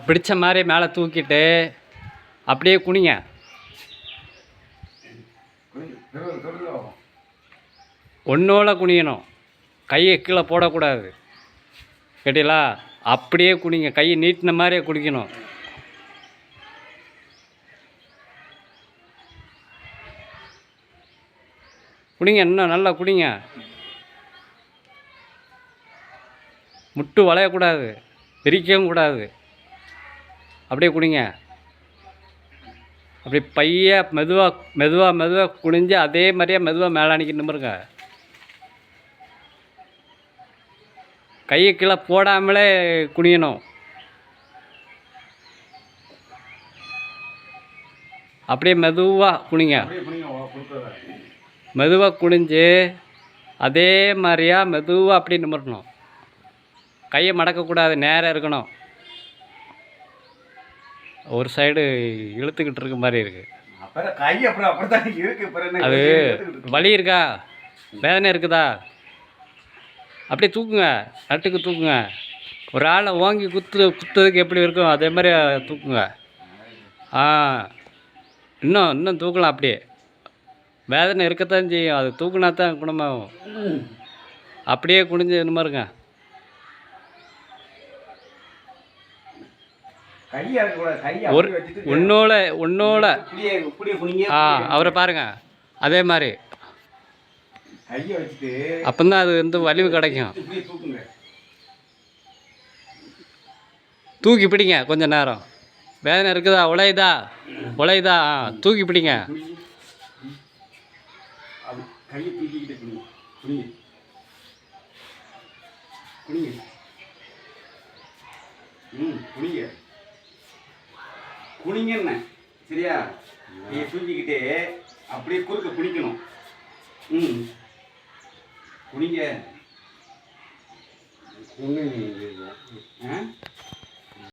பிடிச்ச மாதிரி மேலே தூக்கிட்டு அப்படியே குனிங்க. ஒன்றோட குனியணும், கையை கீழே போடக்கூடாது. கேட்டீங்களா? அப்படியே குனிங்க, கையை நீட்டின மாதிரியே குடிக்கணும். குடிங்க, இன்னும் நல்லா குடிங்க. முட்டு வளையக்கூடாது, பிரிக்கவும் கூடாது. அப்படியே குடிங்க. அப்படி பைய மெதுவாக குனிஞ்சு அதே மாதிரியே மெதுவாக மேலானிக்கு நிமிருங்க. கையை கீழே போடாமலே குனியணும். அப்படியே மெதுவாக குனிங்க. மெதுவாக குனிஞ்சு அதே மாதிரியா மெதுவாக அப்படி நிமிரணும். கையை மடக்கக்கூடாது, நேராக இருக்கணும். ஒரு சைடு இழுத்துக்கிட்டு இருக்க மாதிரி இருக்குது. அது வலி இருக்கா, வேதனை இருக்குதா? அப்படியே தூக்குங்க, நட்டுக்கு தூக்குங்க. ஒரு ஆளை ஓங்கி குத்துறதுக்கு எப்படி இருக்கும் அதே மாதிரி தூக்குங்க. இன்னும் தூக்கலாம். அப்படியே வேதனை இருக்கத்தான் செய்யும், அது தூக்குனா தான் குணமாகும். அப்படியே குனிஞ்சு இந்த மாதிரிங்க. உன்னோட அவரை பாருங்க, அதே மாதிரி அப்பந்தான் அது வந்து வலிவு கிடைக்கும். தூக்கி பிடிங்க கொஞ்ச நேரம். வேதனை இருக்குதா, உழையுதா? தூக்கி பிடிங்க. குனிங்கன்னு சரியா? நீ தூக்கிக்கிட்டே அப்படியே குறுக்க குனிக்கணும். குனிங்க.